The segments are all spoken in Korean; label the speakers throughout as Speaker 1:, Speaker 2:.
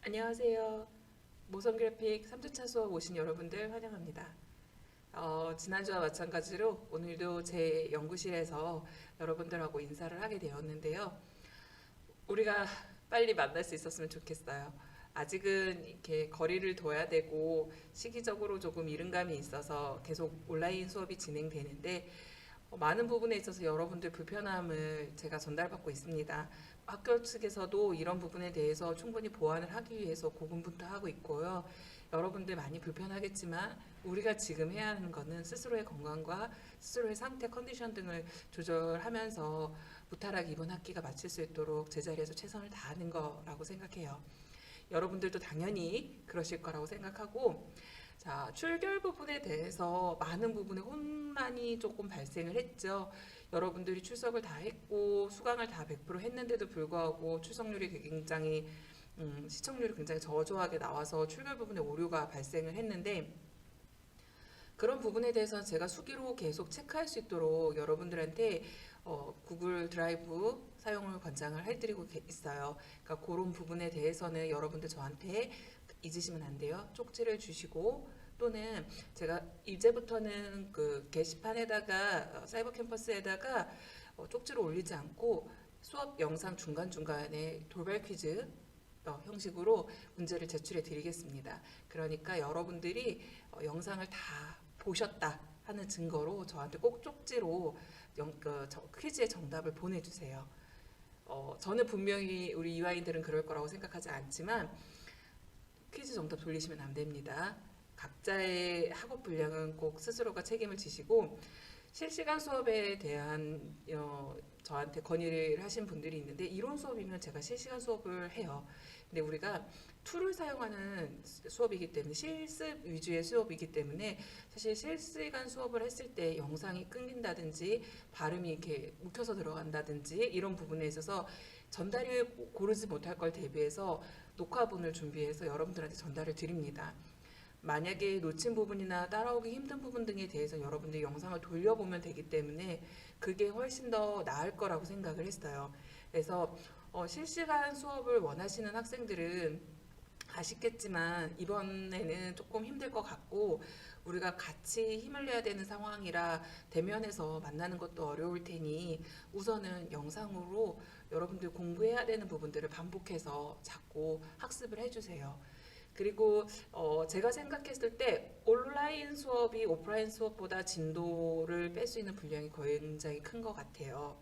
Speaker 1: 안녕하세요. 모성그래픽 3주차 수업 오신 여러분들 환영합니다. 지난주와 마찬가지로 오늘도 제 연구실에서 여러분들하고 인사를 하게 되었는데요. 우리가 빨리 만날 수 있었으면 좋겠어요. 아직은 이렇게 거리를 둬야 되고 시기적으로 조금 이른감이 있어서 계속 온라인 수업이 진행되는데 많은 부분에 있어서 여러분들 불편함을 제가 전달받고 있습니다. 학교 측에서도 이런 부분에 대해서 충분히 보완을 하기 위해서 고군분투하고 있고요. 여러분들 많이 불편하겠지만 우리가 지금 해야 하는 거는 스스로의 건강과 스스로의 상태, 컨디션 등을 조절하면서 무탈하게 이번 학기가 마칠 수 있도록 제자리에서 최선을 다하는 거라고 생각해요. 여러분들도 당연히 그러실 거라고 생각하고, 자, 출결 부분에 대해서 많은 부분에 혼란이 조금 발생을 했죠. 여러분들이 출석을 다 했고 수강을 다 100% 했는데도 불구하고 출석률이 굉장히 시청률이 굉장히 저조하게 나와서 출결 부분에 오류가 발생을 했는데, 그런 부분에 대해서는 제가 수기로 계속 체크할 수 있도록 여러분들한테 구글 드라이브 사용을 권장을 해드리고 있어요. 그러니까 그런 부분에 대해서는 여러분들 저한테 잊으시면 안 돼요. 쪽지를 주시고, 또는 제가 이제부터는 그 게시판에다가 사이버 캠퍼스에다가 쪽지를 올리지 않고 수업 영상 중간중간에 돌발 퀴즈 형식으로 문제를 제출해 드리겠습니다. 그러니까 여러분들이 영상을 다 보셨다 하는 증거로 저한테 꼭 쪽지로 퀴즈의 정답을 보내주세요. 저는 분명히 우리 이화인들은 그럴 거라고 생각하지 않지만 퀴즈 정답 돌리시면 안 됩니다. 각자의 학업 분량은 꼭 스스로가 책임을 지시고, 실시간 수업에 대한 저한테 건의를 하신 분들이 있는데, 이론 수업이면 제가 실시간 수업을 해요. 근데 우리가 툴을 사용하는 수업이기 때문에, 실습 위주의 수업이기 때문에 사실 실시간 수업을 했을 때 영상이 끊긴다든지 발음이 이렇게 묵혀서 들어간다든지 이런 부분에 있어서 전달이 고르지 못할 걸 대비해서 녹화본을 준비해서 여러분들한테 전달을 드립니다. 만약에 놓친 부분이나 따라오기 힘든 부분 등에 대해서 여러분들이 영상을 돌려보면 되기 때문에 그게 훨씬 더 나을 거라고 생각을 했어요. 그래서 실시간 수업을 원하시는 학생들은 아쉽겠지만 이번에는 조금 힘들 것 같고, 우리가 같이 힘을 내야 되는 상황이라 대면에서 만나는 것도 어려울 테니 우선은 영상으로 여러분들 공부해야 되는 부분들을 반복해서 자꾸 학습을 해주세요. 그리고 제가 생각했을 때 온라인 수업이 오프라인 수업보다 진도를 뺄 수 있는 분량이 굉장히 큰 것 같아요.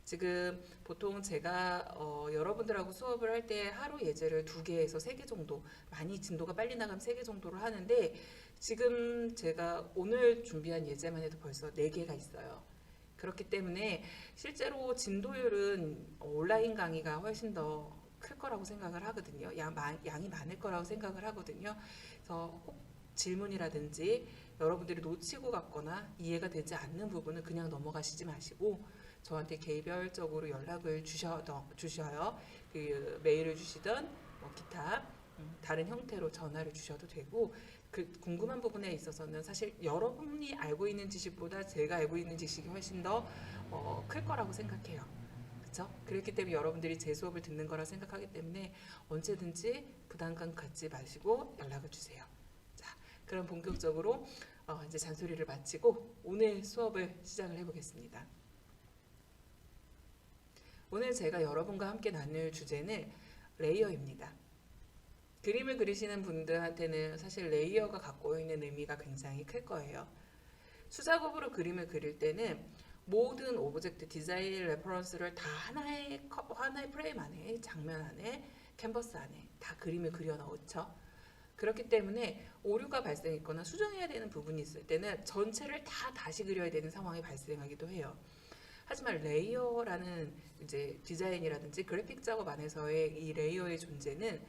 Speaker 1: 지금 보통 제가 여러분들하고 수업을 할 때 하루 예제를 2개에서 3개 정도, 많이 진도가 빨리 나가면 3개 정도로 하는데, 지금 제가 오늘 준비한 예제만 해도 벌써 4개가 있어요. 그렇기 때문에 실제로 진도율은 온라인 강의가 훨씬 더 클 거라고 생각을 하거든요. 양이 많을 거라고 생각을 하거든요. 그래서 꼭 질문이라든지 여러분들이 놓치고 갔거나 이해가 되지 않는 부분은 그냥 넘어가시지 마시고 저한테 개별적으로 연락을 주셔요. 그 메일을 주시든 뭐 기타 다른 형태로 전화를 주셔도 되고, 그 궁금한 부분에 있어서는 사실 여러분이 알고 있는 지식보다 제가 알고 있는 지식이 훨씬 더 클 거라고 생각해요. 그렇죠? 그렇기 때문에 여러분들이 제 수업을 듣는 거라 생각하기 때문에 언제든지 부담감 갖지 마시고 연락을 주세요. 자, 그럼 본격적으로 이제 잔소리를 마치고 오늘 수업을 시작을 해보겠습니다. 오늘 제가 여러분과 함께 나눌 주제는 레이어입니다. 그림을 그리시는 분들한테는 사실 레이어가 갖고 있는 의미가 굉장히 클 거예요. 수작업으로 그림을 그릴 때는 모든 오브젝트 디자인 레퍼런스를 다 하나의 프레임 안에, 장면 안에, 캔버스 안에 다 그림을 그려 넣죠. 그렇기 때문에 오류가 발생했거나 수정해야 되는 부분이 있을 때는 전체를 다 다시 그려야 되는 상황이 발생하기도 해요. 하지만 레이어라는 이제 디자인이라든지 그래픽 작업 안에서의 이 레이어의 존재는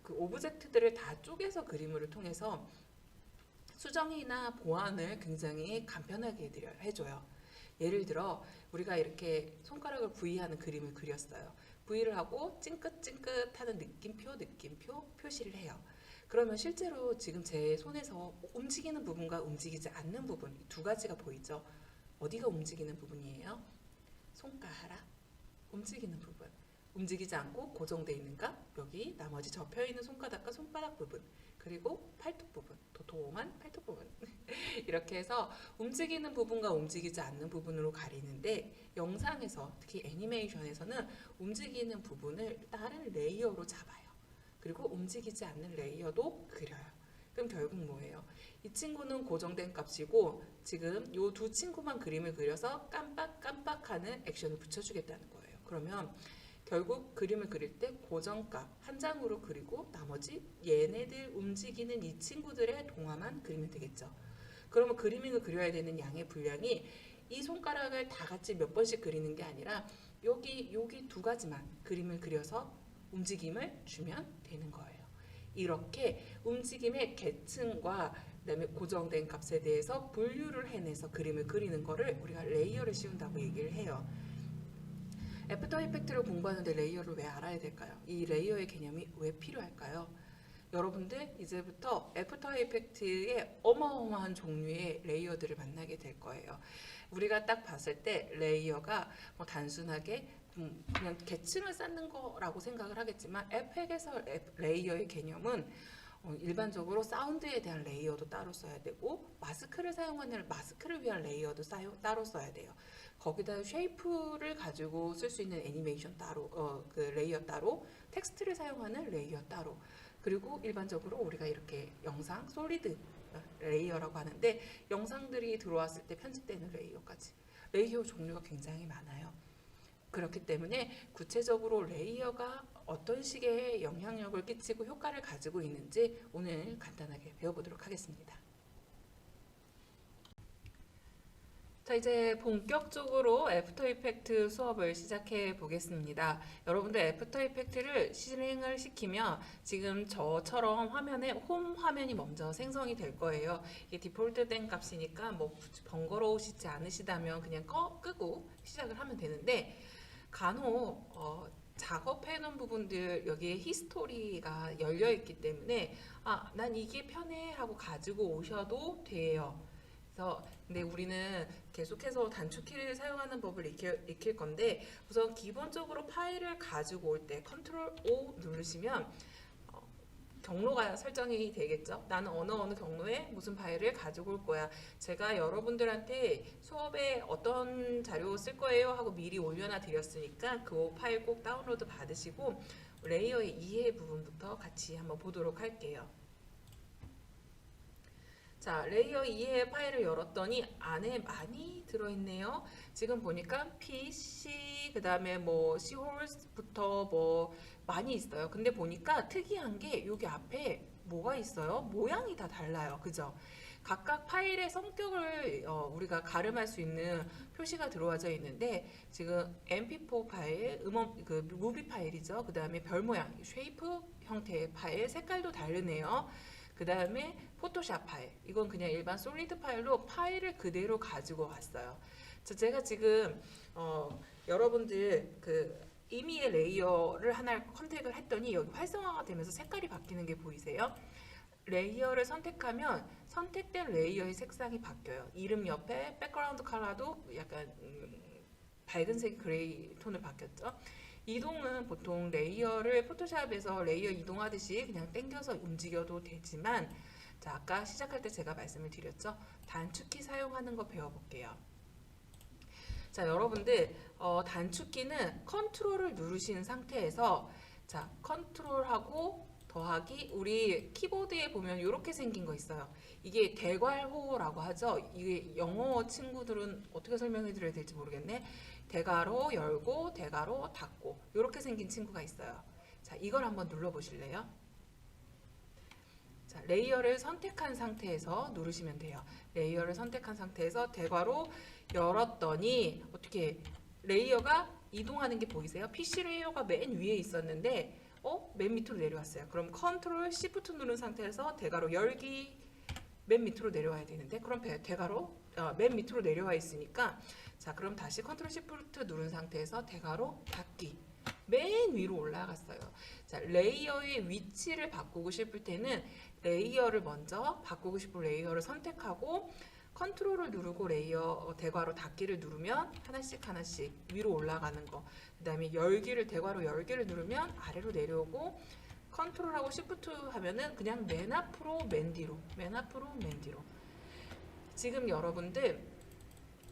Speaker 1: 그 오브젝트들을 다 쪼개서 그림을 통해서 수정이나 보완을 굉장히 간편하게 해줘요. 예를 들어 우리가 이렇게 손가락을 V하는 그림을 그렸어요. V를 하고 찡긋찡긋하는 느낌표 표시를 해요. 그러면 실제로 지금 제 손에서 움직이는 부분과 움직이지 않는 부분, 2가지가 보이죠? 어디가 움직이는 부분이에요? 손가락, 움직이는 부분. 움직이지 않고 고정되어 있는가? 여기 나머지 접혀있는 손가락과 손바닥 부분, 그리고 팔뚝 부분, 도톰한 팔뚝 부분 이렇게 해서 움직이는 부분과 움직이지 않는 부분으로 가리는데, 영상에서 특히 애니메이션에서는 움직이는 부분을 다른 레이어로 잡아요. 그리고 움직이지 않는 레이어도 그려요. 그럼 결국 뭐예요? 이 친구는 고정된 값이고 지금 이 두 친구만 그림을 그려서 깜빡깜빡하는 액션을 붙여주겠다는 거예요. 그러면 결국 그림을 그릴 때 고정값 한 장으로 그리고 나머지 얘네들 움직이는 이 친구들의 동화만 그리면 되겠죠. 그러면 그림을 그려야 되는 양의 분량이 이 손가락을 다 같이 몇 번씩 그리는 게 아니라 여기 두 가지만 그림을 그려서 움직임을 주면 되는 거예요. 이렇게 움직임의 계층과 그다음에 고정된 값에 대해서 분류를 해내서 그림을 그리는 거를 우리가 레이어를 씌운다고 얘기를 해요. 애프터 이펙트를 공부하는데 레이어를 왜 알아야 될까요? 이 레이어의 개념이 왜 필요할까요? 여러분들 이제부터 애프터 이펙트의 어마어마한 종류의 레이어들을 만나게 될 거예요. 우리가 딱 봤을 때 레이어가 뭐 단순하게 그냥 계층을 쌓는 거라고 생각을 하겠지만, 에펙에서 레이어의 개념은 일반적으로 사운드에 대한 레이어도 따로 써야 되고, 마스크를 사용하는 마스크를 위한 레이어도 따로 써야 돼요. 거기다 쉐이프를 가지고 쓸 수 있는 애니메이션 따로, 그 레이어 따로, 텍스트를 사용하는 레이어 따로, 그리고 일반적으로 우리가 이렇게 영상 솔리드 레이어라고 하는데, 영상들이 들어왔을 때 편집되는 레이어까지 레이어 종류가 굉장히 많아요. 그렇기 때문에 구체적으로 레이어가 어떤 식의 영향력을 끼치고 효과를 가지고 있는지 오늘 간단하게 배워보도록 하겠습니다. 자, 이제 본격적으로 애프터 이펙트 수업을 시작해 보겠습니다. 여러분들 애프터 이펙트를 실행을 시키면 지금 저처럼 화면에 홈 화면이 먼저 생성이 될 거예요. 이게 디폴트 된 값이니까 뭐 번거로우시지 않으시다면 그냥 끄고 시작을 하면 되는데, 간혹 작업해 놓은 부분들 여기에 히스토리가 열려 있기 때문에 난 이게 편해 하고 가지고 오셔도 돼요. 그래서 근데 우리는 계속해서 단축키를 사용하는 법을 익힐 건데, 우선 기본적으로 파일을 가지고 올 때 컨트롤 O 누르시면 경로가 설정이 되겠죠. 나는 어느 경로에 무슨 파일을 가지고 올 거야. 제가 여러분들한테 수업에 어떤 자료 쓸 거예요 하고 미리 올려놔 드렸으니까 그 파일 꼭 다운로드 받으시고 레이어의 이해 부분부터 같이 한번 보도록 할게요. 자, 레이어 2의 파일을 열었더니 안에 많이 들어있네요. 지금 보니까 PC, 그 다음에 뭐 C홀스부터 뭐 많이 있어요. 근데 보니까 특이한 게 여기 앞에 뭐가 있어요? 모양이 다 달라요. 그죠? 각각 파일의 성격을 우리가 가름할 수 있는 표시가 들어와져 있는데, 지금 mp4 파일, 그 무비 파일이죠. 그 다음에 별 모양, 쉐이프 형태의 파일, 색깔도 다르네요. 그 다음에 포토샵 파일, 이건 그냥 일반 솔리드 파일로 파일을 그대로 가지고 왔어요. 제가 지금 여러분들 그 임의의 레이어를 하나 컨택을 했더니 여기 활성화가 되면서 색깔이 바뀌는 게 보이세요? 레이어를 선택하면 선택된 레이어의 색상이 바뀌어요. 이름 옆에 백그라운드 컬러도 약간 밝은 색 그레이 톤을 바뀌었죠. 이동은 보통 레이어를 포토샵에서 레이어 이동하듯이 그냥 당겨서 움직여도 되지만, 자, 아까 시작할 때 제가 말씀을 드렸죠. 단축키 사용하는 거 배워볼게요. 자, 여러분들 단축키는 컨트롤을 누르신 상태에서, 자, 컨트롤하고 더하기, 우리 키보드에 보면 이렇게 생긴 거 있어요. 이게 대괄호라고 하죠. 이게 영어 친구들은 어떻게 설명해 드려야 될지 모르겠네. 대괄호 열고 대괄호 닫고 이렇게 생긴 친구가 있어요. 자, 이걸 한번 눌러 보실래요? 자, 레이어를 선택한 상태에서 누르시면 돼요. 레이어를 선택한 상태에서 대괄호 열었더니 어떻게 레이어가 이동하는 게 보이세요? PC 레이어가 맨 위에 있었는데 맨 밑으로 내려왔어요. 그럼 컨트롤 시프트 누른 상태에서 대괄호 열기 맨 밑으로 내려와야 되는데, 그럼 대괄호 맨 밑으로 내려와 있으니까, 자, 그럼 다시 컨트롤 시프트 누른 상태에서 대괄호 닫기 맨 위로 올라갔어요. 자, 레이어의 위치를 바꾸고 싶을 때는 레이어를 먼저 바꾸고 싶은 레이어를 선택하고 컨트롤을 누르고 레이어 대괄호 닫기를 누르면 하나씩 하나씩 위로 올라가는 거. 그 다음에 열기를 대괄호 열기를 누르면 아래로 내려오고, 컨트롤하고 시프트 하면은 그냥 맨 앞으로 맨 뒤로, 맨 앞으로 맨 뒤로. 지금 여러분들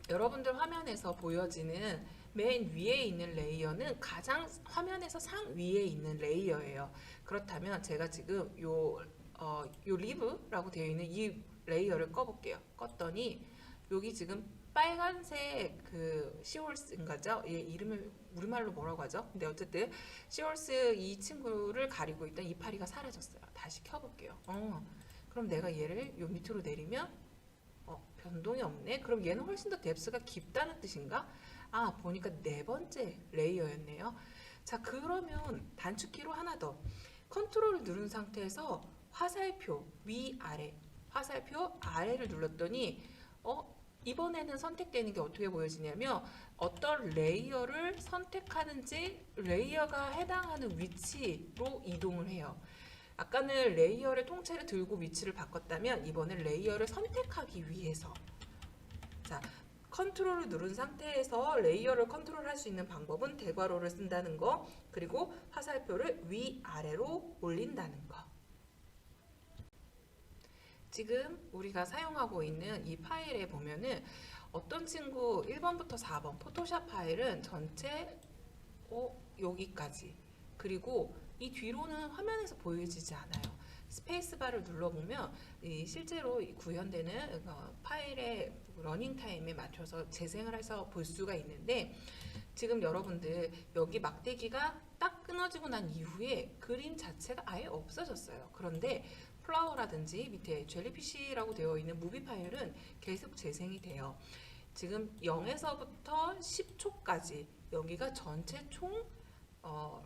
Speaker 1: 화면에서 보여지는 맨 위에 있는 레이어는 가장 화면에서 상위에 있는 레이어예요. 그렇다면 제가 지금 요 리브라고 되어 있는 이 레이어를 꺼볼게요. 껐더니 여기 지금 빨간색 그 시홀스인가죠? 얘 이름을 우리말로 뭐라고 하죠? 근데 어쨌든 시홀스 이 친구를 가리고 있던 이파리가 사라졌어요. 다시 켜볼게요. 그럼 내가 얘를 요 밑으로 내리면 변동이 없네. 그럼 얘는 훨씬 더 뎁스가 깊다는 뜻인가? 보니까 네 번째 레이어였네요. 자, 그러면 단축키로 하나 더. 컨트롤을 누른 상태에서 화살표 위아래, 화살표 아래를 눌렀더니 이번에는 선택되는 게 어떻게 보여지냐면 어떤 레이어를 선택하는지 레이어가 해당하는 위치로 이동을 해요. 아까는 레이어를 통째로 들고 위치를 바꿨다면 이번엔 레이어를 선택하기 위해서, 자, 컨트롤을 누른 상태에서 레이어를 컨트롤할 수 있는 방법은 대괄호를 쓴다는 거, 그리고 화살표를 위아래로 올린다는 거. 지금 우리가 사용하고 있는 이 파일에 보면은 어떤 친구 1번부터 4번 포토샵 파일은 전체 여기까지, 그리고 이 뒤로는 화면에서 보여지지 않아요. 스페이스바를 눌러보면 실제로 구현되는 파일의 러닝 타임에 맞춰서 재생을 해서 볼 수가 있는데, 지금 여러분들 여기 막대기가 딱 끊어지고 난 이후에 그림 자체가 아예 없어졌어요. 그런데 플라워라든지 밑에 젤리피쉬라고 되어 있는 무비 파일은 계속 재생이 돼요. 지금 0에서부터 10초까지 여기가 전체 총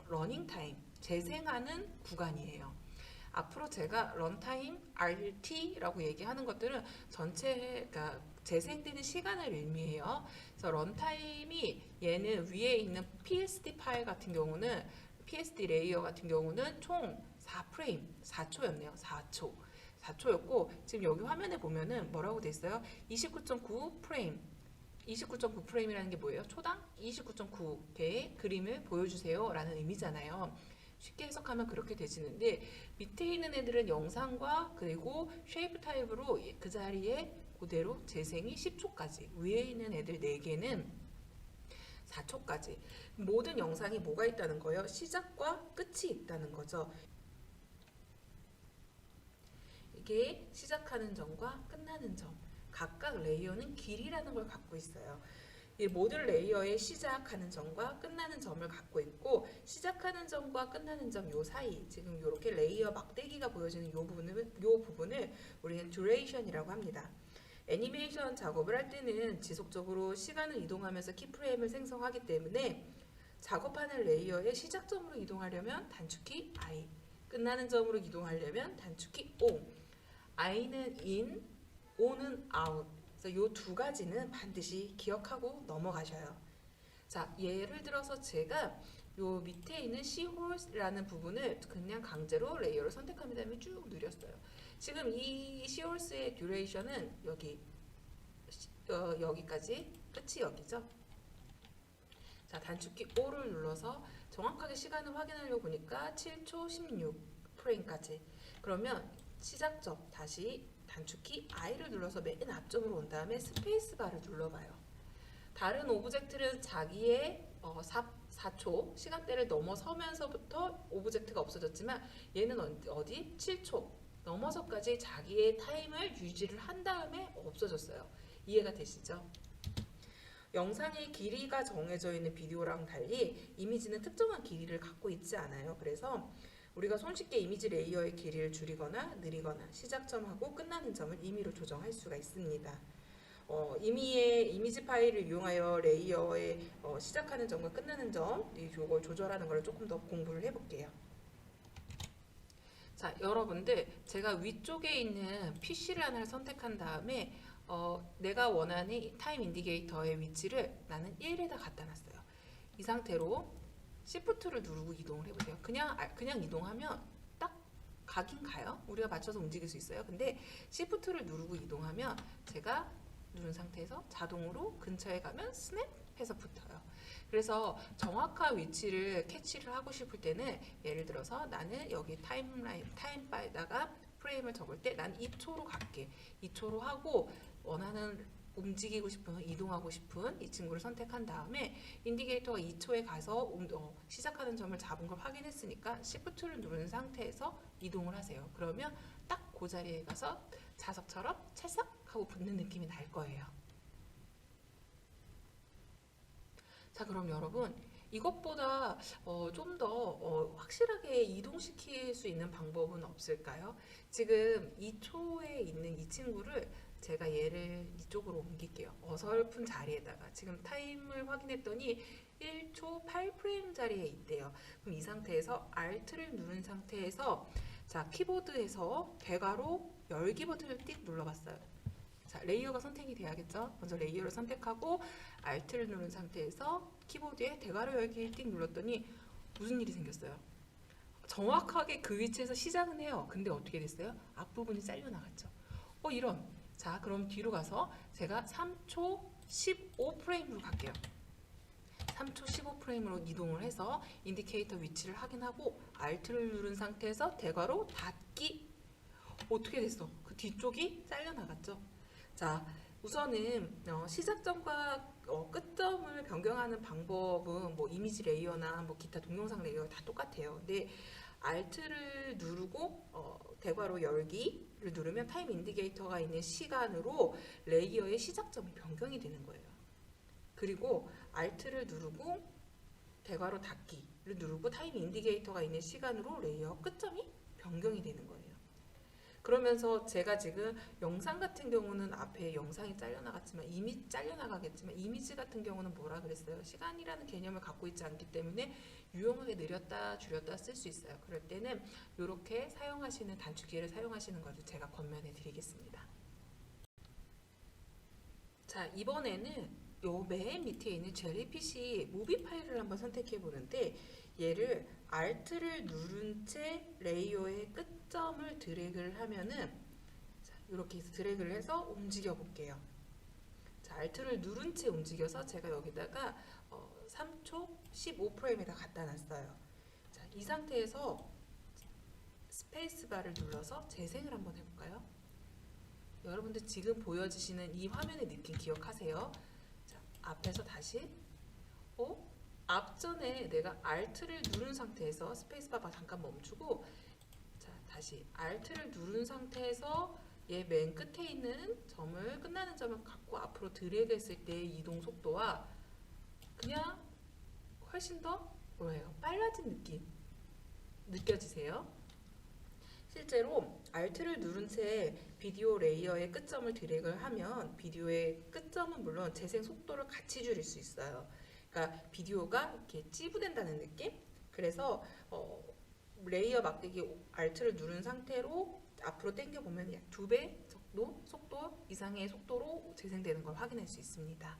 Speaker 1: 러닝 타임, 재생하는 구간이에요. 앞으로 제가 런타임 RT라고 얘기하는 것들은 전체, 그러니까 재생되는 시간을 의미해요. 그래서 런타임이 얘는 위에 있는 PSD 파일 같은 경우는, PSD 레이어 같은 경우는 총 4프레임, 4초였네요. 4초였고, 지금 여기 화면에 보면은 뭐라고 돼 있어요? 29.9 프레임. 29.9프레임이라는 게 뭐예요? 초당 29.9개의 그림을 보여주세요 라는 의미잖아요. 쉽게 해석하면 그렇게 되시는데, 밑에 있는 애들은 영상과 그리고 쉐이프 타입으로 그 자리에 그대로 재생이 10초까지, 위에 있는 애들 4개는 4초까지. 모든 영상이 뭐가 있다는 거예요? 시작과 끝이 있다는 거죠. 이게 시작하는 점과 끝나는 점, 각각 레이어는 길이라는 걸 갖고 있어요. 이 모든 레이어의 시작하는 점과 끝나는 점을 갖고 있고, 시작하는 점과 끝나는 점 요 사이, 지금 이렇게 레이어 막대기가 보여지는 요 부분을 우리는 듀레이션이라고 합니다. 애니메이션 작업을 할 때는 지속적으로 시간을 이동하면서 키프레임을 생성하기 때문에 작업하는 레이어의 시작점으로 이동하려면 단축키 I, 끝나는 점으로 이동하려면 단축키 O. I는 in, O는 out. 그래서 이 두 가지는 반드시 기억하고 넘어가셔요. 자, 예를 들어서 제가 요 밑에 있는 시홀스라는 부분을 그냥 강제로 레이어를 선택한 다음에 쭉 누렸어요. 지금 이 시홀스의 듀레이션은 여기까지, 끝이 여기죠. 자, 단축키 O를 눌러서 정확하게 시간을 확인하려고 보니까 7초 16프레임까지. 그러면 시작점 다시 단축키 I를 눌러서 맨 앞점으로 온 다음에 스페이스바를 눌러봐요. 다른 오브젝트는 자기의 4초 시간대를 넘어서면서부터 오브젝트가 없어졌지만, 얘는 어디? 7초 넘어서까지 자기의 타임을 유지를 한 다음에 없어졌어요. 이해가 되시죠? 영상의 길이가 정해져 있는 비디오랑 달리 이미지는 특정한 길이를 갖고 있지 않아요. 그래서 우리가 손쉽게 이미지 레이어의 길이를 줄이거나 느리거나 시작점하고 끝나는 점을 임의로 조정할 수가 있습니다. 임의의 이미지 파일을 이용하여 레이어의 시작하는 점과 끝나는 점, 이걸 조절하는 걸 조금 더 공부를 해볼게요. 자, 여러분들, 제가 위쪽에 있는 PC를 하나를 선택한 다음에 내가 원하는 타임 인디케이터의 위치를 나는 1에다 갖다 놨어요. 이 상태로 Shift를 누르고 이동을 해보세요. 그냥 이동하면 딱 가긴 가요. 우리가 맞춰서 움직일 수 있어요. 근데 Shift를 누르고 이동하면 제가 누른 상태에서 자동으로 근처에 가면 스냅 해서 붙어요. 그래서 정확한 위치를 캐치를 하고 싶을 때는 예를 들어서 나는 여기 타임바에다가 프레임을 적을 때 난 2초로 갈게. 2초로 하고 원하는 움직이고 싶은, 이동하고 싶은 이 친구를 선택한 다음에 인디게이터가 2초에 가서 시작하는 점을 잡은 걸 확인했으니까 Shift를 누른 상태에서 이동을 하세요. 그러면 딱 그 자리에 가서 자석처럼 찰싹 하고 붙는 느낌이 날 거예요. 자, 그럼 여러분 이것보다 좀 더 확실하게 이동시킬 수 있는 방법은 없을까요? 지금 2초에 있는 이 친구를 제가 얘를 이쪽으로 옮길게요. 어설픈 자리에다가 지금 타임을 확인했더니 1초 8프레임 자리에 있대요. 그럼 이 상태에서 Alt를 누른 상태에서 자, 키보드에서 대괄호 열기 버튼을 띡 눌러봤어요. 자, 레이어가 선택이 돼야겠죠? 먼저 레이어를 선택하고 Alt를 누른 상태에서 키보드에 대괄호 열기를 띡 눌렀더니 무슨 일이 생겼어요? 정확하게 그 위치에서 시작은 해요. 근데 어떻게 됐어요? 앞부분이 잘려나갔죠. 이런. 자, 그럼 뒤로 가서 제가 3초 15프레임으로 갈게요. 3초 15프레임으로 이동을 해서 인디케이터 위치를 확인하고 Alt를 누른 상태에서 대괄호 닫기. 어떻게 됐어? 그 뒤쪽이 잘려나갔죠. 자, 우선은 시작점과 끝점을 변경하는 방법은 뭐 이미지 레이어나 뭐 기타 동영상 레이어 다 똑같아요. 근데 Alt를 누르고 대괄호 열기를 누르면 타임 인디게이터가 있는 시간으로 레이어의 시작점이 변경이 되는 거예요. 그리고 Alt를 누르고 대괄호 닫기를 누르고 타임 인디게이터가 있는 시간으로 레이어 끝점이 변경이 되는 거예요. 그러면서 제가 지금 영상 같은 경우는 앞에 영상이 잘려나갔지만 잘려나가겠지만 이미지 같은 경우는 뭐라 그랬어요? 시간이라는 개념을 갖고 있지 않기 때문에 유용하게 늘렸다 줄였다 쓸 수 있어요. 그럴 때는 이렇게 사용하시는 단축키를 사용하시는 것을 제가 권면해 드리겠습니다. 자, 이번에는 요 맨 밑에 있는 젤리피쉬 무비 파일을 한번 선택해 보는데 얘를 Alt를 누른 채 레이어의 끝점을 드래그를 하면은 자, 이렇게 해서 드래그를 해서 움직여 볼게요. 자, Alt를 누른 채 움직여서 제가 여기다가 3초 15프레임에다 갖다 놨어요. 자, 이 상태에서 스페이스바를 눌러서 재생을 한번 해볼까요? 여러분들 지금 보여지시는 이 화면의 느낌 기억하세요? 자, 앞에서 다시 앞전에 내가 Alt를 누른 상태에서 스페이스바가 잠깐 멈추고 자, 다시 Alt를 누른 상태에서 얘 맨 끝에 있는 점을 끝나는 점을 갖고 앞으로 드래그 했을 때의 이동 속도와 그냥 훨씬 더 뭐예요? 빨라진 느낌 느껴지세요? 실제로 Alt를 누른 채 비디오 레이어의 끝점을 드래그를 하면 비디오의 끝점은 물론 재생 속도를 같이 줄일 수 있어요. 그러니까 비디오가 이렇게 찌부된다는 느낌? 그래서 레이어 막대기 Alt를 누른 상태로 앞으로 당겨 보면 약 2배 정도 속도 이상의 속도로 재생되는 걸 확인할 수 있습니다.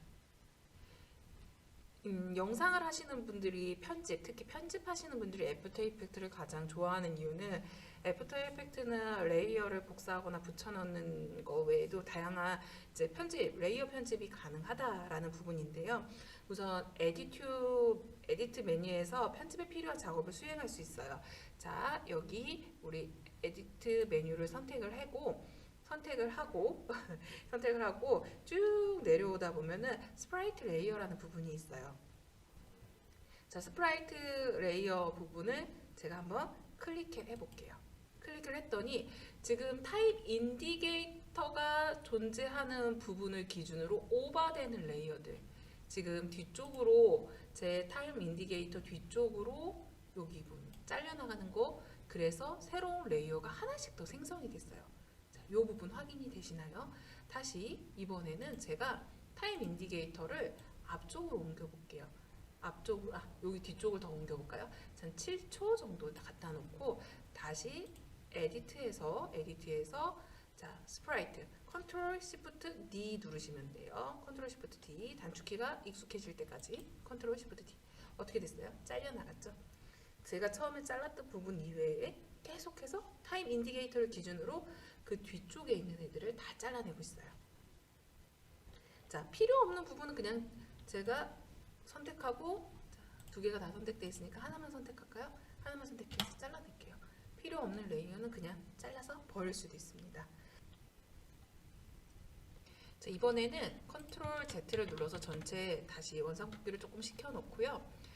Speaker 1: 영상을 하시는 분들이 특히 편집하시는 분들이 애프터 이펙트를 가장 좋아하는 이유는 애프터 이펙트는 레이어를 복사하거나 붙여넣는 거 외에도 다양한 이제 레이어 편집이 가능하다라는 부분인데요. 우선 에디트 메뉴에서 편집에 필요한 작업을 수행할 수 있어요. 자, 여기 우리 에디트 메뉴를 선택을 하고 쭉 내려오다 보면은 스프라이트 레이어라는 부분이 있어요. 자, 스프라이트 레이어 부분을 제가 한번 클릭해 볼게요. 클릭을 했더니 지금 타임 인디게이터가 존재하는 부분을 기준으로 오버되는 레이어들 지금 뒤쪽으로 제 타임 인디게이터 뒤쪽으로 여기 부분 잘려나가는 거 그래서 새로운 레이어가 하나씩 더 생성이 됐어요. 자, 이 부분 확인이 되시나요? 다시 이번에는 제가 타임 인디게이터를 앞쪽으로 옮겨 볼게요. 여기 뒤쪽을 더 옮겨 볼까요? 한 7초 정도 갖다 놓고 다시 에디트에서 자, 스프라이트 컨트롤 시프트 D 누르시면 돼요. 컨트롤 시프트 D 단축키가 익숙해질 때까지 컨트롤 시프트 D 어떻게 됐어요? 잘려나갔죠? 제가 처음에 잘랐던 부분 이외에 계속해서 타임 인디게이터를 기준으로 그 뒤쪽에 있는 애들을 다 잘라내고 있어요. 자, 필요 없는 부분은 그냥 제가 선택하고, 자, 두 개가 다 선택되어 있으니까 하나만 선택할까요? 하나만 선택해서 잘라낼게요. 필요 없는 레이어는 그냥 잘라서 버릴 수도 있습니다. 자, 이번에는 컨트롤 Z를 눌러서 전체 다시 원상복귀를 조금 시켜놓고요.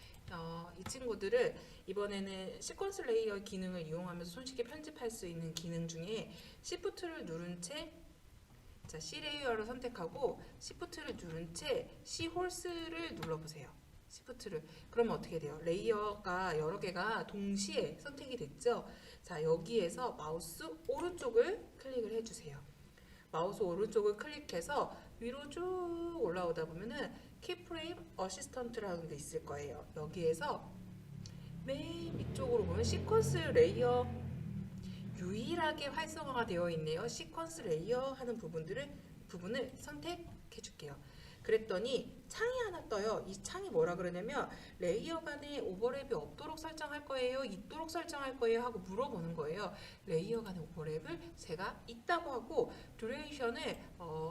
Speaker 1: 이 친구들을 이번에는 시퀀스 레이어 기능을 이용하면서 손쉽게 편집할 수 있는 기능 중에 Shift를 누른 채, 자, C 레이어를 선택하고 Shift를 누른 채 C 홀스를 눌러보세요. Shift를. 그러면 어떻게 돼요? 레이어가 여러 개가 동시에 선택이 됐죠? 자, 여기에서 마우스 오른쪽을 클릭을 해주세요. 마우스 오른쪽을 클릭해서 위로 쭉 올라오다 보면은 키프레임 어시스턴트라는 게 있을 거예요. 여기에서 맨 위쪽으로 보면 시퀀스 레이어 유일하게 활성화가 되어 있네요. 시퀀스 레이어 하는 부분을 선택해 줄게요. 그랬더니 창이 하나 떠요. 이 창이 뭐라 그러냐면 레이어 간에 오버랩이 없도록 설정할 거예요, 있도록 설정할 거예요 하고 물어보는 거예요. 레이어 간의 오버랩을 제가 있다고 하고 듀레이션을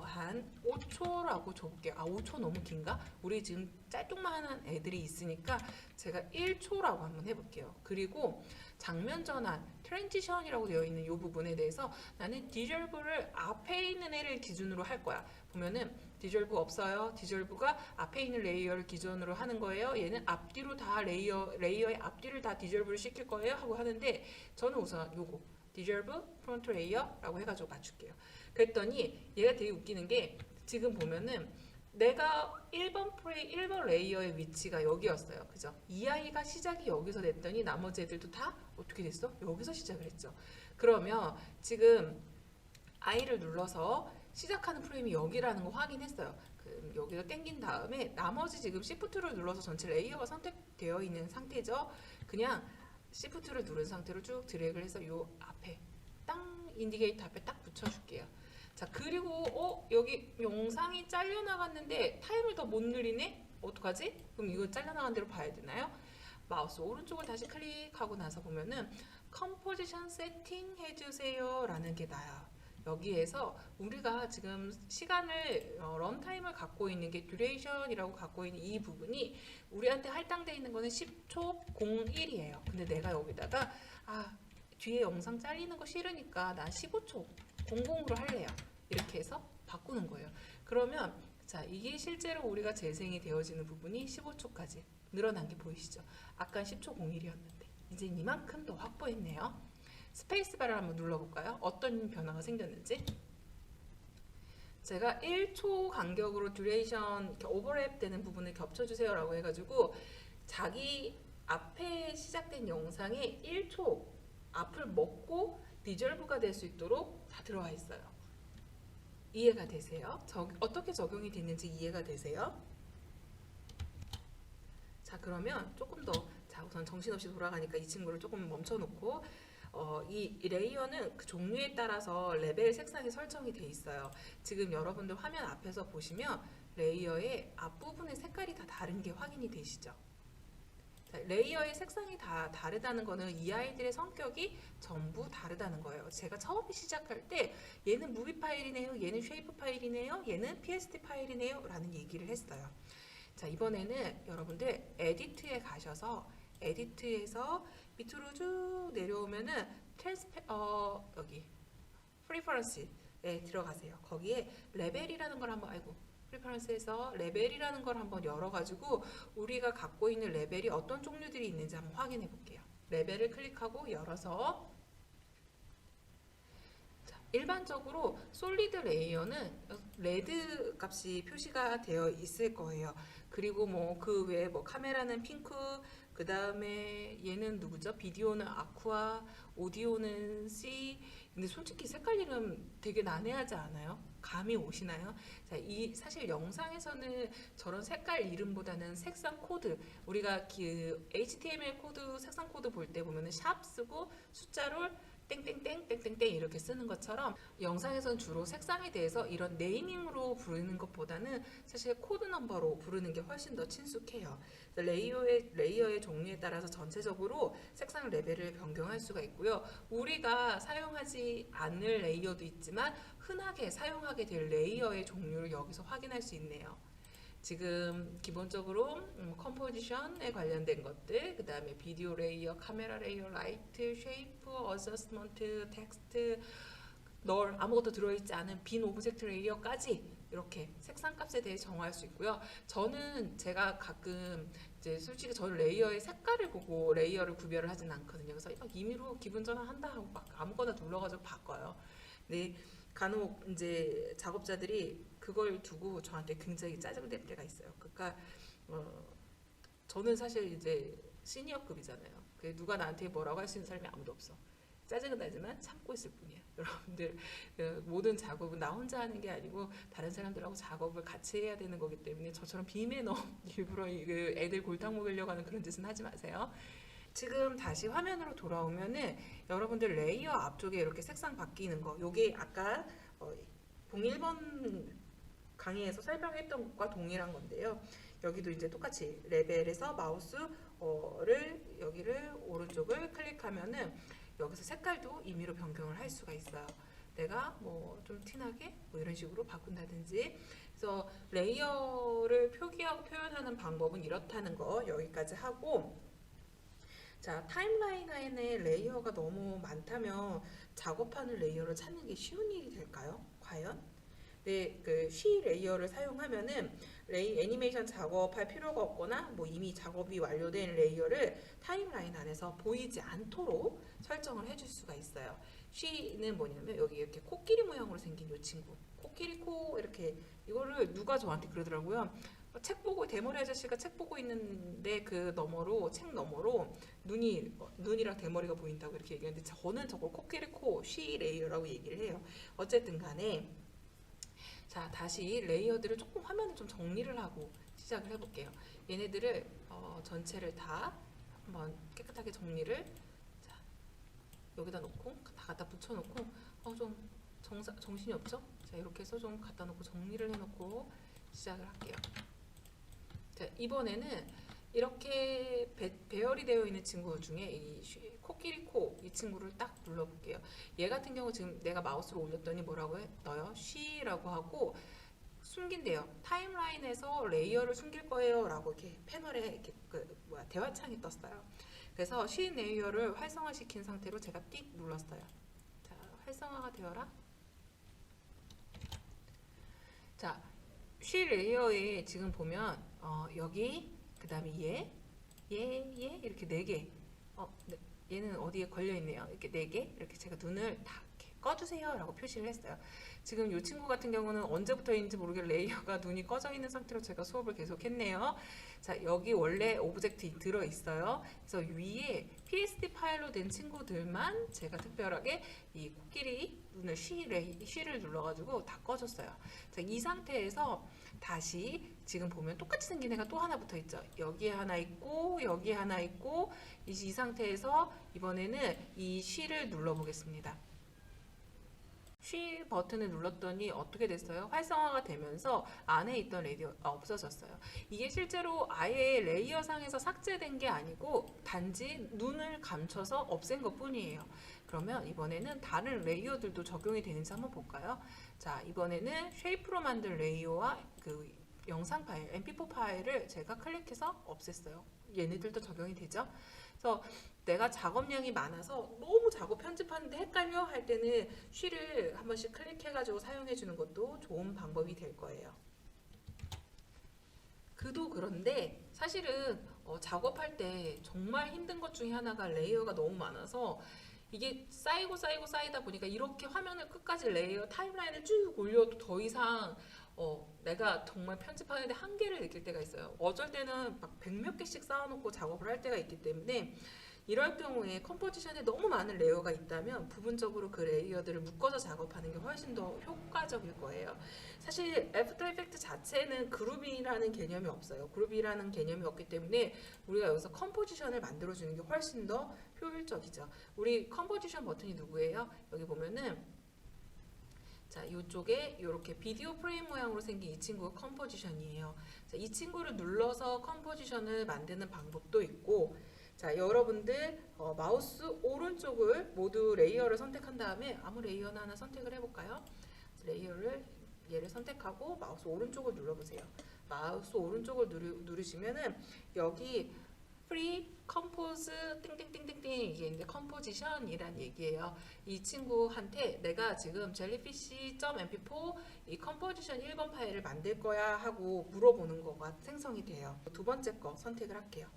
Speaker 1: 한 5초라고 줘볼게요. 5초 너무 긴가? 우리 지금 짤뚱만한 애들이 있으니까 제가 1초라고 한번 해볼게요. 그리고 장면 전환, 트랜지션이라고 되어 있는 이 부분에 대해서 나는 디졸브를 앞에 있는 애를 기준으로 할 거야. 보면은 디졸브 없어요. 디졸브가 앞에 있는 레이어를 기준으로 하는 거예요. 얘는 앞뒤로 다 레이어의 앞뒤를 다 디졸브를 시킬 거예요 하고 하는데 저는 우선 요거 디졸브 프론트 레이어라고 해가지고 맞출게요. 그랬더니 얘가 되게 웃기는 게 지금 보면은 내가 1번 레이어의 위치가 여기였어요. 그죠? 이 아이가 시작이 여기서 됐더니 나머지 애들도 다 어떻게 됐어? 여기서 시작을 했죠. 그러면 지금 I를 눌러서 시작하는 프레임이 여기라는 거 확인했어요. 여기서 땡긴 다음에 나머지 지금 Shift를 눌러서 전체 레이어가 선택되어 있는 상태죠. 그냥 Shift를 누른 상태로 쭉 드래그를 해서 요 앞에 땅 인디게이터 앞에 딱 붙여줄게요. 자, 그리고 여기 영상이 잘려나갔는데 타임을 더 못 누리네? 어떡하지? 그럼 이거 잘려나간 대로 봐야 되나요? 마우스 오른쪽을 다시 클릭하고 나서 보면은 컴포지션 세팅 해주세요 라는 게 나와요. 여기에서 우리가 지금 시간을 런타임을 갖고 있는 게 듀레이션이라고 갖고 있는 이 부분이 우리한테 할당되어 있는 거는 10초 01이에요. 근데 내가 여기다가 뒤에 영상 잘리는 거 싫으니까 난 15초 00으로 할래요. 이렇게 해서 바꾸는 거예요. 그러면 자, 이게 실제로 우리가 재생이 되어지는 부분이 15초까지 늘어난 게 보이시죠? 아까 10초 01이었는데 이제 이만큼 더 확보했네요. 스페이스바를 한번 눌러볼까요? 어떤 변화가 생겼는지. 제가 1초 간격으로 듀레이션 오버랩 되는 부분을 겹쳐주세요 라고 해가지고 자기 앞에 시작된 영상에 1초 앞을 먹고 디졸브가 될 수 있도록 다 들어와 있어요. 이해가 되세요? 어떻게 적용이 됐는지 이해가 되세요? 자, 그러면 조금 더, 자, 우선 정신없이 돌아가니까 이 친구를 조금 멈춰놓고 이 레이어는 그 종류에 따라서 레벨 색상이 설정이 돼 있어요. 지금 여러분들 화면 앞에서 보시면 레이어의 앞부분의 색깔이 다 다른 게 확인이 되시죠? 자, 레이어의 색상이 다 다르다는 거는 이 아이들의 성격이 전부 다르다는 거예요. 제가 처음 시작할 때 얘는 무비 파일이네요, 얘는 쉐이프 파일이네요, 얘는 PSD 파일이네요 라는 얘기를 했어요. 자, 이번에는 여러분들 에디트에 가셔서 에디트에서 밑으로 쭉 내려오면은 여기 프리퍼런스에 들어가세요. 거기에 레벨이라는 걸 한번 프리퍼런스에서 레벨이라는 걸 한번 열어가지고 우리가 갖고 있는 레벨이 어떤 종류들이 있는지 한번 확인해 볼게요. 레벨을 클릭하고 열어서 일반적으로 솔리드 레이어는 레드 값이 표시가 되어 있을 거예요. 그리고 뭐 그 외에 뭐 카메라는 핑크, 그 다음에 얘는 누구죠? 비디오는 아쿠아, 오디오는 C. 근데 솔직히 색깔 이름 되게 난해하지 않아요? 감이 오시나요? 자, 사실 영상에서는 저런 색깔 이름보다는 색상 코드, 우리가 그 HTML 코드, 색상 코드 볼 때 보면은 샵 쓰고 숫자를 땡땡땡 땡땡땡 이렇게 쓰는 것처럼 영상에서는 주로 색상에 대해서 이런 네이밍으로 부르는 것보다는 사실 코드 넘버로 부르는 게 훨씬 더 친숙해요. 레이어의 종류에 따라서 전체적으로 색상 레벨을 변경할 수가 있고요. 우리가 사용하지 않을 레이어도 있지만 흔하게 사용하게 될 레이어의 종류를 여기서 확인할 수 있네요. 지금 기본적으로 컴포지션에 관련된 것들, 그 다음에 비디오 레이어, 카메라 레이어, 라이트, 쉐이프, 어저스먼트, 텍스트, 널 아무것도 들어있지 않은 빈 오브젝트 레이어까지 이렇게 색상 값에 대해 정할 수 있고요. 제가 가끔 이제 솔직히 저는 레이어의 색깔을 보고 레이어를 구별을 하진 않거든요. 그래서 막 임의로 기분 전환한다 하고 막 아무거나 눌러가지고 바꿔요. 근데 간혹 이제 작업자들이 그걸 두고 저한테 굉장히 짜증낼 때가 있어요. 그러니까 저는 사실 이제 시니어급이잖아요. 누가 나한테 뭐라고 할 수 있는 사람이 아무도 없어. 짜증은 나지만 참고 있을 뿐이에요. 여러분들 모든 작업은 나 혼자 하는 게 아니고 다른 사람들하고 작업을 같이 해야 되는 거기 때문에 저처럼 빔에 넣어 일부러 애들 골탕 먹이려고 하는 그런 짓은 하지 마세요. 지금 다시 화면으로 돌아오면은 여러분들 레이어 앞쪽에 이렇게 색상 바뀌는 거, 요게 아까 01번 강의에서 설명했던 것과 동일한 건데요. 여기도 이제 똑같이 레벨에서 마우스를 여기를 오른쪽을 클릭하면은 여기서 색깔도 임의로 변경을 할 수가 있어요. 내가 뭐 좀 티나게 뭐 이런 식으로 바꾼다든지. 그래서 레이어를 표기하고 표현하는 방법은 이렇다는 거 여기까지 하고, 자, 타임라인 안에 레이어가 너무 많다면 작업하는 레이어를 찾는 게 쉬운 일이 될까요? 과연? 네, 쉬 레이어를 사용하면은 애니메이션 작업할 필요가 없거나 뭐 이미 작업이 완료된 레이어를 타임라인 안에서 보이지 않도록 설정을 해줄 수가 있어요. 쉬는 뭐냐면 여기 이렇게 코끼리 모양으로 생긴 이 친구, 코끼리 코, 이렇게 이거를 누가 저한테 그러더라고요. 책 보고 대머리 아저씨가 책 보고 있는데 그 너머로, 책 너머로 눈이랑 대머리가 보인다고 이렇게 얘기하는데 저는 저걸 코끼리 코 쉬 레이어라고 얘기를 해요. 어쨌든 간에 자, 다시 레이어들을 조금 화면을 좀 정리를 하고 시작을 해볼게요. 얘네들을 전체를 다 한번 깨끗하게 정리를, 자, 여기다 놓고 다 갖다 붙여놓고 좀 정신이 없죠? 자, 이렇게 해서 좀 갖다 놓고 정리를 해놓고 시작을 할게요. 자, 이번에는 이렇게 배열이 되어 있는 친구 중에 이 코끼리 코 이 친구를 딱 눌러볼게요. 얘 같은 경우 지금 내가 마우스로 올렸더니 뭐라고 떠요? 쉬라고 하고 숨긴대요. 타임라인에서 레이어를 숨길 거예요 라고 이렇게 패널에 이렇게 대화창이 떴어요. 그래서 쉬 레이어를 활성화시킨 상태로 제가 띡 눌렀어요. 자, 활성화가 되어라. 자, 쉬 레이어에 지금 보면 여기, 그 다음에 얘 이렇게 4개. 네, 얘는 어디에 걸려 있네요. 이렇게 4개. 이렇게 제가 눈을 다 이렇게 꺼주세요 라고 표시를 했어요. 지금 이 친구 같은 경우는 언제부터인지 모르게 레이어가 눈이 꺼져 있는 상태로 제가 수업을 계속 했네요. 자, 여기 원래 오브젝트 들어 있어요. 그래서 위에 PSD 파일로 된 친구들만 제가 특별하게 이 코끼리 눈을 쉬를 눌러가지고 다 꺼줬어요. 자, 이 상태에서 다시 지금 보면 똑같이 생긴 애가 또 하나 붙어 있죠. 여기에 하나 있고 여기에 하나 있고, 이 상태에서 이번에는 이 쉬를 눌러 보겠습니다. 쉬 버튼을 눌렀더니 어떻게 됐어요? 활성화가 되면서 안에 있던 레이어가 없어졌어요. 이게 실제로 아예 레이어 상에서 삭제된 게 아니고 단지 눈을 감춰서 없앤 것 뿐이에요. 그러면 이번에는 다른 레이어들도 적용이 되는지 한번 볼까요? 자, 이번에는 쉐이프로 만든 레이어와 영상 파일, mp4 파일을 제가 클릭해서 없앴어요. 얘네들도 적용이 되죠? 그래서 내가 작업량이 많아서 너무 작업 편집하는데 헷갈려 할 때는 쉬를 한 번씩 클릭해가지고 사용해 주는 것도 좋은 방법이 될 거예요. 그런데 사실은 작업할 때 정말 힘든 것 중에 하나가 레이어가 너무 많아서 이게 쌓이다 보니까 이렇게 화면을 끝까지 레이어 타임라인을 쭉 올려도 더 이상 내가 정말 편집하는데 한계를 느낄 때가 있어요. 어쩔 때는 막 100몇 개씩 쌓아놓고 작업을 할 때가 있기 때문에 이럴 경우에 컴포지션에 너무 많은 레이어가 있다면 부분적으로 그 레이어들을 묶어서 작업하는 게 훨씬 더 효과적일 거예요. 사실 애프터 이펙트 자체는 그룹이라는 개념이 없어요. 그룹이라는 개념이 없기 때문에 우리가 여기서 컴포지션을 만들어주는 게 훨씬 더 효율적이죠. 우리 컴포지션 버튼이 누구예요? 여기 보면은 자, 이쪽에 이렇게 비디오 프레임 모양으로 생긴 이 친구가 컴포지션이에요. 자, 이 친구를 눌러서 컴포지션을 만드는 방법도 있고, 자, 여러분들 마우스 오른쪽을 모두 레이어를 선택한 다음에 아무 레이어나 하나 선택을 해볼까요? 레이어를 얘를 선택하고 마우스 오른쪽을 눌러보세요. 마우스 오른쪽을 누르시면은 여기 프리 컴포즈 띵띵띵띵띵 이게 이제 컴포지션이란 얘기예요. 이 친구한테 내가 지금 jellyfish.mp4 이 컴포지션 1번 파일을 만들 거야 하고 물어보는 거가 생성이 돼요. 두 번째 거 선택을 할게요.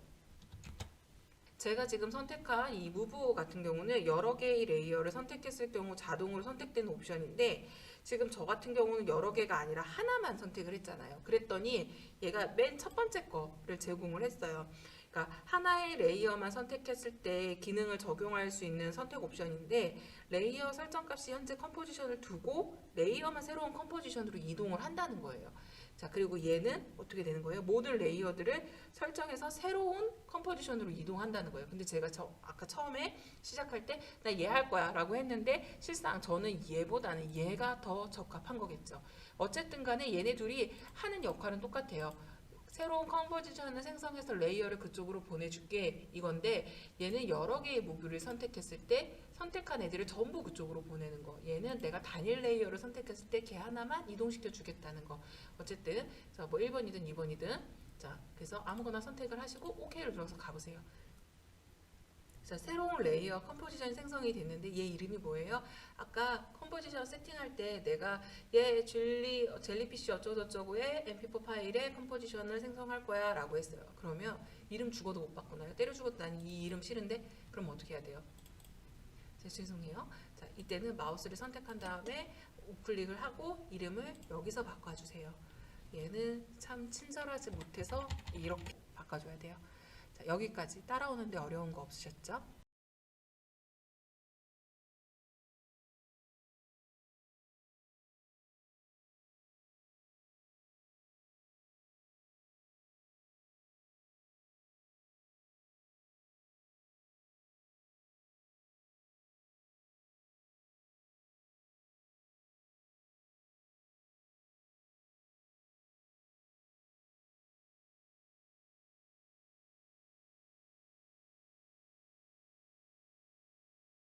Speaker 1: 제가 지금 선택한 이 무브 같은 경우는 여러 개의 레이어를 선택했을 경우 자동으로 선택되는 옵션인데 지금 저 같은 경우는 여러 개가 아니라 하나만 선택을 했잖아요. 그랬더니 얘가 맨 첫 번째 거를 제공을 했어요. 그러니까 하나의 레이어만 선택했을 때 기능을 적용할 수 있는 선택 옵션인데 레이어 설정 값이 현재 컴포지션을 두고 레이어만 새로운 컴포지션으로 이동을 한다는 거예요. 자, 그리고 얘는 어떻게 되는 거예요? 모든 레이어들을 설정해서 새로운 컴포지션으로 이동한다는 거예요. 근데 제가 아까 처음에 시작할 때 나 얘 할 거야 라고 했는데 실상 저는 얘보다는 얘가 더 적합한 거겠죠. 어쨌든 간에 얘네 둘이 하는 역할은 똑같아요. 새로운 컴포지션을 생성해서 레이어를 그쪽으로 보내줄게 이건데 얘는 여러 개의 무브를 선택했을 때 선택한 애들을 전부 그쪽으로 보내는 거. 얘는 내가 단일 레이어를 선택했을 때 걔 하나만 이동시켜 주겠다는 거. 어쨌든 자, 뭐 1번이든 2번이든 자, 그래서 아무거나 선택을 하시고 OK를 눌러서 가보세요. 자, 새로운 레이어 컴포지션이 생성이 됐는데 얘 이름이 뭐예요? 아까 컴포지션 세팅할 때 내가 얘 젤리피쉬 어쩌고저쩌고의 mp4 파일에 컴포지션을 생성할 거야 라고 했어요. 그러면 이름 죽어도 못 바꾸나요? 때려 죽어도 난 이 이름 싫은데 그럼 어떻게 해야 돼요? 자, 죄송해요. 자, 이때는 마우스를 선택한 다음에 우클릭을 하고 이름을 여기서 바꿔주세요. 얘는 참 친절하지 못해서 이렇게 바꿔줘야 돼요. 자, 여기까지 따라오는데 어려운 거 없으셨죠?